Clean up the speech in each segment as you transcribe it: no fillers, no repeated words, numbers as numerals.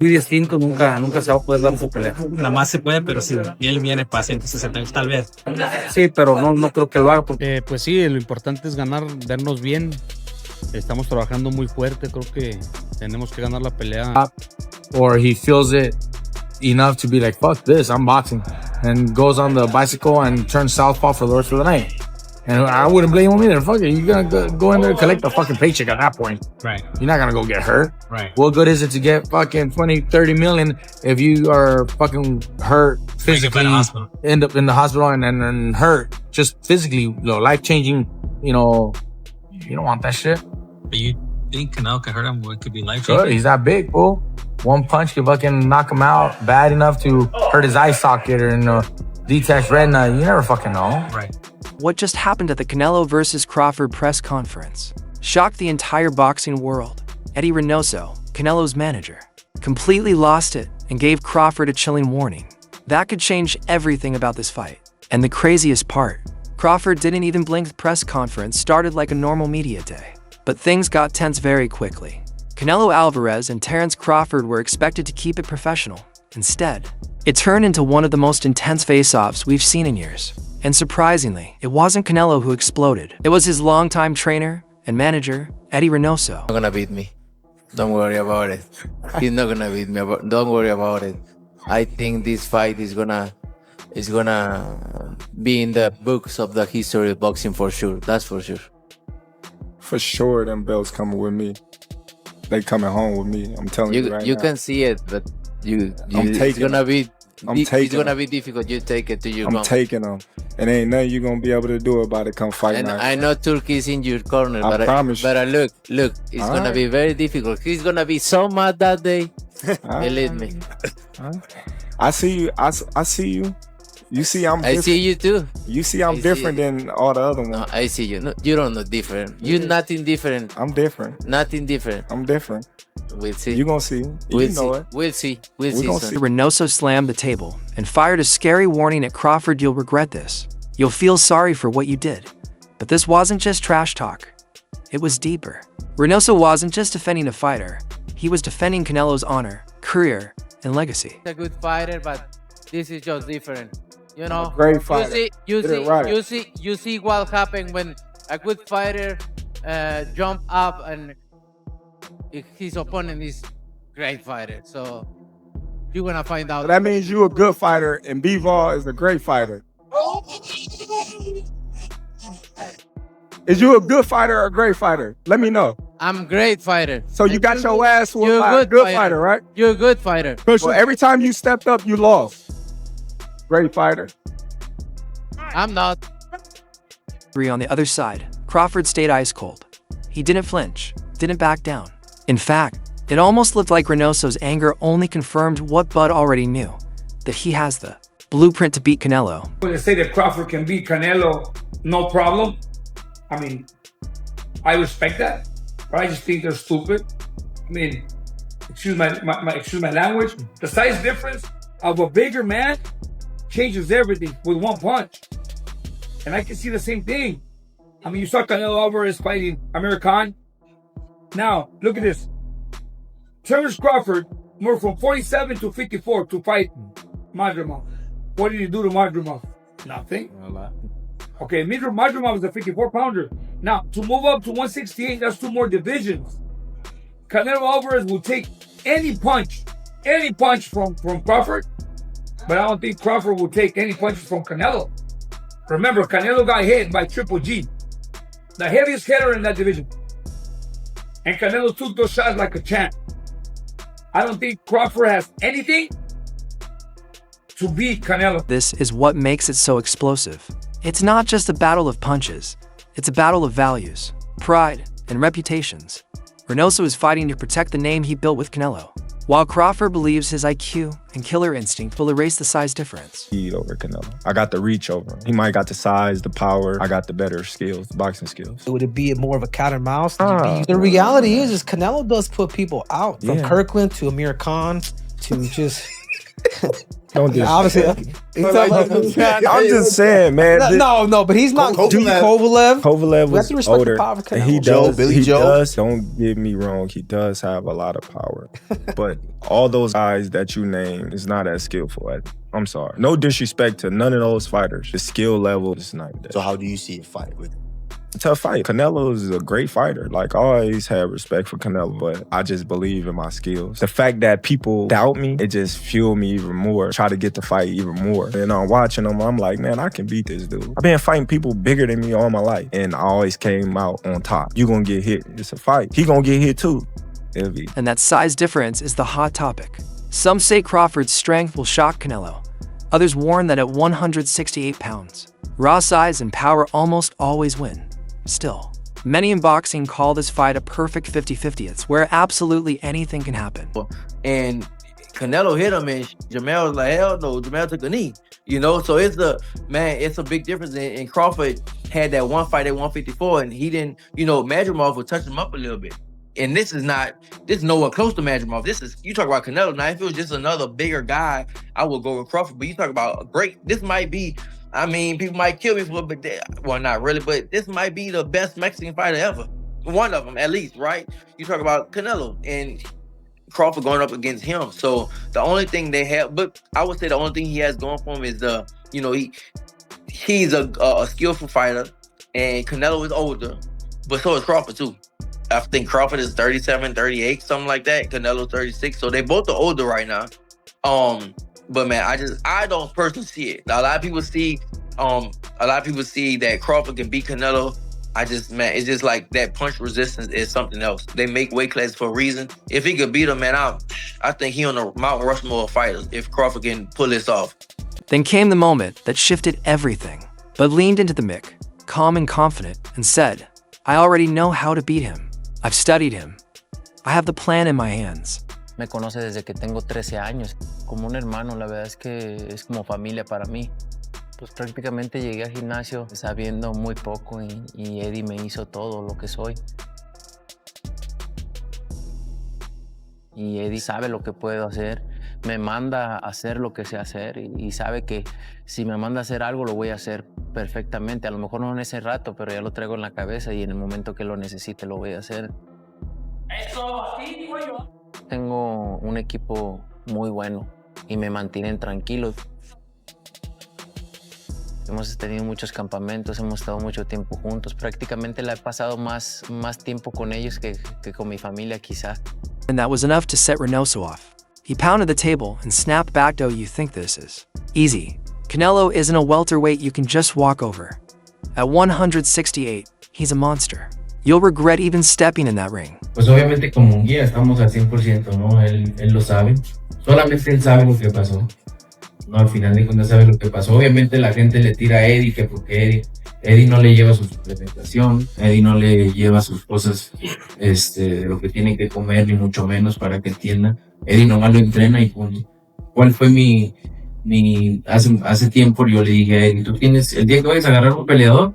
muy distinto, nunca se va a poder dar su pelea. Nada más se puede, pero si él viene para 160, tal vez. Sí, pero no creo que lo haga. Porque... pues sí, lo importante es ganar, vernos bien. Estamos trabajando muy fuerte, creo que tenemos que ganar la pelea. Or he feels it enough to be like, fuck this, I'm boxing. And goes on the bicycle and turns southpaw for the rest of the night. And I wouldn't blame him either. Fuck it, you're gonna go in there and collect the fucking paycheck at that point. Right. You're not gonna go get hurt. Right. What good is it to get fucking 20, 30 million if you are fucking hurt physically, end up in the hospital and hurt just physically, life-changing, you don't want that shit. But you think Canelo could hurt him? It could be life-changing? Good, he's that big, fool. One punch could fucking knock him out bad enough to hurt his eye socket or detached retina. You never fucking know. Right. What just happened at the Canelo vs. Crawford press conference shocked the entire boxing world. Eddy Reynoso, Canelo's manager, completely lost it and gave Crawford a chilling warning. That could change everything about this fight. And the craziest part, Crawford didn't even blink. The press conference started like a normal media day. But things got tense very quickly. Canelo Alvarez and Terence Crawford were expected to keep it professional. Instead, it turned into one of the most intense face-offs we've seen in years. And surprisingly, it wasn't Canelo who exploded. It was his longtime trainer and manager, Eddy Reynoso. Not gonna beat me. Don't worry about it. He's not gonna beat me. Don't worry about it. I think this fight is gonna be in the books of the history of boxing for sure. That's for sure. For sure, them belts coming with me. They coming home with me. I'm telling you right now. You can see it, but it's gonna be. It's gonna be difficult. You take it to your. I'm taking them, and ain't nothing you gonna be able to do about it. Come fight and night. I know Turkey's in your corner, I promise you. But look, it's gonna be very difficult. He's gonna be so mad that day. Believe me. I see you. I see you. You see I'm different. I see you too. You see I'm different than all the other ones. No, I see you. No, you don't know different. You're nothing different. I'm different. Nothing different. I'm different. We'll see. You gonna see. We'll you know see. it. We'll see. We'll see. Reynoso slammed the table and fired a scary warning at Crawford. You'll regret this. You'll feel sorry for what you did. But this wasn't just trash talk. It was deeper. Reynoso wasn't just defending a fighter. He was defending Canelo's honor, career, and legacy. He's a good fighter, but this is just different. You know, great fighter. You see what happened when a good fighter jump up and his opponent is great fighter. So you're gonna find out. So that means you a good fighter and B-Ball is a great fighter. Is you a good fighter or a great fighter? Let me know. I'm a great fighter. So you got your ass with a good fighter, right? You're a good fighter. Well, every time you stepped up, you lost. Great fighter. I'm not. On the other side, Crawford stayed ice cold. He didn't flinch, didn't back down. In fact, it almost looked like Reynoso's anger only confirmed what Bud already knew, that he has the blueprint to beat Canelo. When they say that Crawford can beat Canelo, no problem. I mean, I respect that, but I just think they're stupid. I mean, excuse my language. The size difference of a bigger man changes everything with one punch. And I can see the same thing. I mean, you saw Canelo Alvarez fighting Amir Khan. Now, look at this. Terence Crawford moved from 47 to 54 to fight Madrimov. What did he do to Madrimov? Nothing. Okay, Madrimov is a 54-pounder. Now, to move up to 168, that's 2 more divisions. Canelo Alvarez will take any punch from Crawford, but I don't think Crawford will take any punches from Canelo. Remember, Canelo got hit by Triple G, the heaviest hitter in that division. And Canelo took those shots like a champ. I don't think Crawford has anything to beat Canelo. This is what makes it so explosive. It's not just a battle of punches. It's a battle of values, pride, and reputations. Reynoso is fighting to protect the name he built with Canelo, while Crawford believes his IQ and killer instinct will erase the size difference. Speed over Canelo. I got the reach over him. He might got the size, the power. I got the better skills, the boxing skills. Would it be more of a cat and mouse? The reality is Canelo does put people out. From Kirkland to Amir Khan to just Don't do Obviously, I'm just saying, man. no, but he's not Kovalev. Kovalev We have was to respect older. the power of Canelo. And he Joe, Billy he Joe. does. Don't get me wrong. He does have a lot of power, but all those guys that you name is not as skillful. I'm sorry. No disrespect to none of those fighters. The skill level is not there. So how do you see a fight with? Tough fight. Canelo is a great fighter. Like, I always had respect for Canelo, but I just believe in my skills. The fact that people doubt me, it just fueled me even more. Try to get the fight even more. And I'm watching them, I'm like, man, I can beat this dude. I've been fighting people bigger than me all my life, and I always came out on top. You gonna get hit. It's a fight. He gonna get hit too. And that size difference is the hot topic. Some say Crawford's strength will shock Canelo. Others warn that at 168 pounds, raw size and power almost always win. Still, many in boxing call this fight a perfect 50-50. It's where absolutely anything can happen. And Canelo hit him, and Jamel was like, hell no, Jamel took a knee. You know, so it's a big difference. And Crawford had that one fight at 154, and he didn't, Madrimov would touch him up a little bit. And this is nowhere close to Madrimov. You talk about Canelo. Now, if it was just another bigger guy, I would go with Crawford. But you talk about this might be, people might kill me for it, but well, not really, but this might be the best Mexican fighter ever. One of them, at least, right? You talk about Canelo and Crawford going up against him. So the only thing they have, but I would say the only thing he has going for him is he's a skillful fighter, and Canelo is older, but so is Crawford too. I think Crawford is 37, 38, something like that. Canelo 36. So they both are older right now. But man, I don't personally see it. A lot of people see that Crawford can beat Canelo. It's just like that punch resistance is something else. They make weight classes for a reason. If he could beat him, man, I think he on the Mount Rushmore of fighters if Crawford can pull this off. Then came the moment that shifted everything, but leaned into the mic, calm and confident, and said, I already know how to beat him. I've studied him. I have the plan in my hands. Me conoce desde que tengo 13 años. Como un hermano, la verdad es que es como familia para mí. Pues prácticamente llegué al gimnasio sabiendo muy poco y Eddy me hizo todo lo que soy. Y Eddy sabe lo que puedo hacer. Me manda a hacer lo que sé hacer y sabe que si me manda a hacer algo lo voy a hacer perfectamente. A lo mejor no en ese rato, pero ya lo traigo en la cabeza y en el momento que lo necesite lo voy a hacer. Eso, así digo yo. Tengo un equipo muy bueno y me mantienen tranquilos. Hemos tenido muchos campamentos, hemos estado mucho tiempo juntos. Prácticamente la he pasado más tiempo con ellos que con mi familia quizás. And that was enough to set Reynoso off. He pounded the table and snapped back. "Do you think this is easy? Canelo isn't a welterweight you can just walk over. At 168, he's a monster. You'll regret even stepping in that ring." Pues obviamente como un guía estamos al 100%, ¿no? Él lo sabe. Solamente él sabe lo que pasó. No, al final de cuentas sabe lo que pasó. Obviamente la gente le tira a Eddy que porque Eddy no le lleva su suplementación, Eddy no le lleva sus cosas, lo que tiene que comer, ni mucho menos para que entienda. Eddy nomás lo entrena y punto. ¿Cuál fue hace tiempo yo le dije a Eddy, tú tienes, el día que vayas a agarrar un peleador,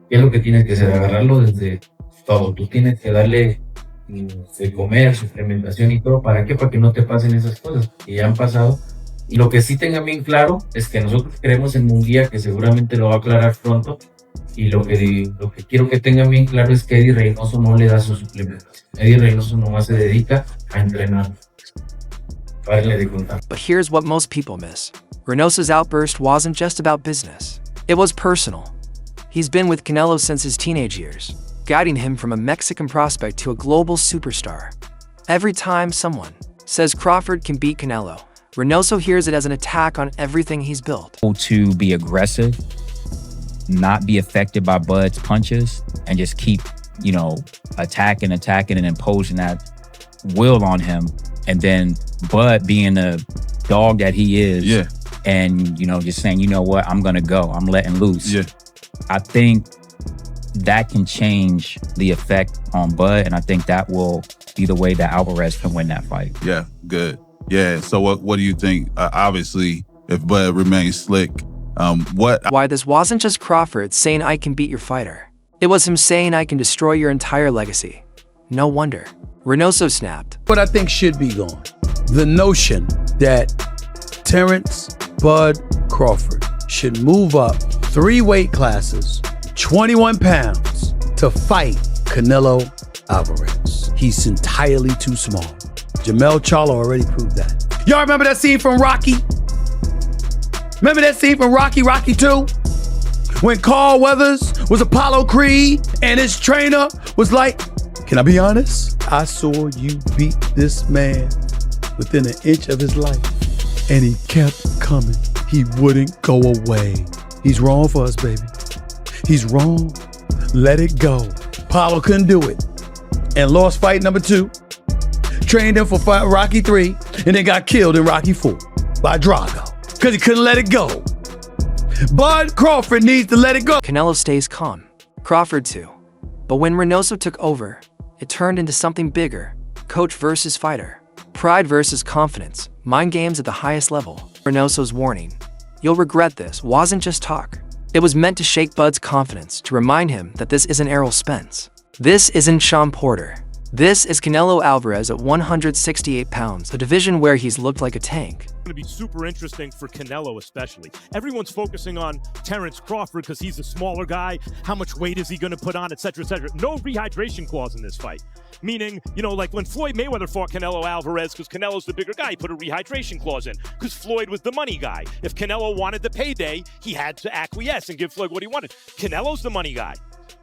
¿qué es lo que tienes que hacer? Agarrarlo desde todo. Tú tienes que darle de comer, suplementación y todo. ¿Para qué? Para que no te pasen esas cosas que ya han pasado. Y lo que sí tengan bien claro es que nosotros creemos en un guía que seguramente lo va a aclarar pronto. Y lo que quiero que tengan bien claro es que Eddy Reynoso no le da su suplementación. Eddy Reynoso nomás se dedica a entrenar. Párale de contar. But here's what most people miss. Reynoso's outburst wasn't just about business. It was personal. He's been with Canelo since his teenage years, guiding him from a Mexican prospect to a global superstar. Every time someone says Crawford can beat Canelo, Reynoso hears it as an attack on everything he's built. To be aggressive, not be affected by Bud's punches, and just keep, attacking and imposing that will on him. And then Bud being the dog that he is, and, just saying, you know what, I'm gonna go, I'm letting loose. Yeah. I think that can change the effect on Bud, and I think that will be the way that Alvarez can win that fight. Yeah, good. Yeah, so what do you think? Obviously, if Bud remains slick, Why this wasn't just Crawford saying I can beat your fighter. It was him saying I can destroy your entire legacy. No wonder. Reynoso snapped. What I think should be gone. The notion that Terence Bud Crawford should move up 3 weight classes, 21 pounds, to fight Canelo Alvarez. He's entirely too small. Jermell Charlo already proved that. Y'all remember that scene from Rocky? Remember that scene from Rocky 2? When Carl Weathers was Apollo Creed and his trainer was like, can I be honest? I saw you beat this man within an inch of his life. And he kept coming. He wouldn't go away. He's wrong for us, baby. He's wrong. Let it go. Apollo couldn't do it and lost fight number 2. Trained him for fight Rocky 3 and then got killed in Rocky 4 by Drago because he couldn't let it go. Bud Crawford needs to let it go. Canelo stays calm. Crawford too. But when Reynoso took over, it turned into something bigger. Coach versus fighter. Pride versus confidence. Mind games at the highest level. Reynoso's warning, "You'll regret this," wasn't just talk. It was meant to shake Bud's confidence, to remind him that this isn't Errol Spence. This isn't Sean Porter. This is Canelo Alvarez at 168 pounds, a division where he's looked like a tank. It's going to be super interesting for Canelo especially. Everyone's focusing on Terence Crawford because he's a smaller guy. How much weight is he going to put on, etc., etc. No rehydration clause in this fight. Meaning, like when Floyd Mayweather fought Canelo Alvarez, because Canelo's the bigger guy, he put a rehydration clause in, because Floyd was the money guy. If Canelo wanted the payday, he had to acquiesce and give Floyd what he wanted. Canelo's the money guy.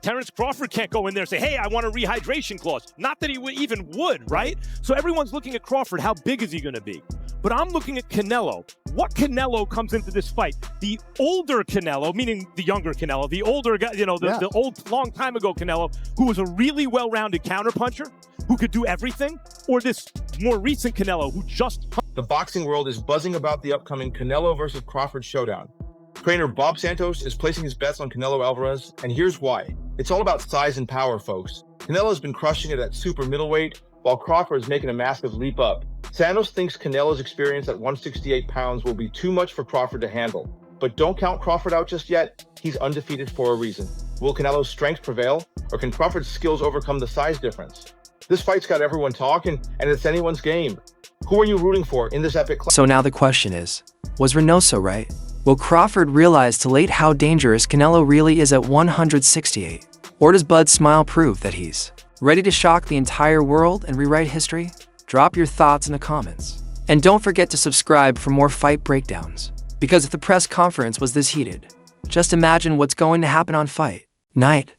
Terence Crawford can't go in there and say, hey, I want a rehydration clause. Not that he even would, right? So everyone's looking at Crawford. How big is he going to be? But I'm looking at Canelo. What Canelo comes into this fight? The older Canelo, meaning the younger Canelo, the older guy, the old, long time ago Canelo, who was a really well-rounded counterpuncher, who could do everything, or this more recent Canelo who just... The boxing world is buzzing about the upcoming Canelo versus Crawford showdown. Trainer Bob Santos is placing his bets on Canelo Alvarez, and here's why. It's all about size and power, folks. Canelo's been crushing it at super middleweight, while Crawford is making a massive leap up. Santos thinks Canelo's experience at 168 pounds will be too much for Crawford to handle. But don't count Crawford out just yet. He's undefeated for a reason. Will Canelo's strength prevail, or can Crawford's skills overcome the size difference? This fight's got everyone talking, and it's anyone's game. Who are you rooting for in this epic clash? So now the question is, was Reynoso right? Will Crawford realize too late how dangerous Canelo really is at 168? Or does Bud's smile prove that he's ready to shock the entire world and rewrite history? Drop your thoughts in the comments. And don't forget to subscribe for more fight breakdowns. Because if the press conference was this heated, just imagine what's going to happen on fight night.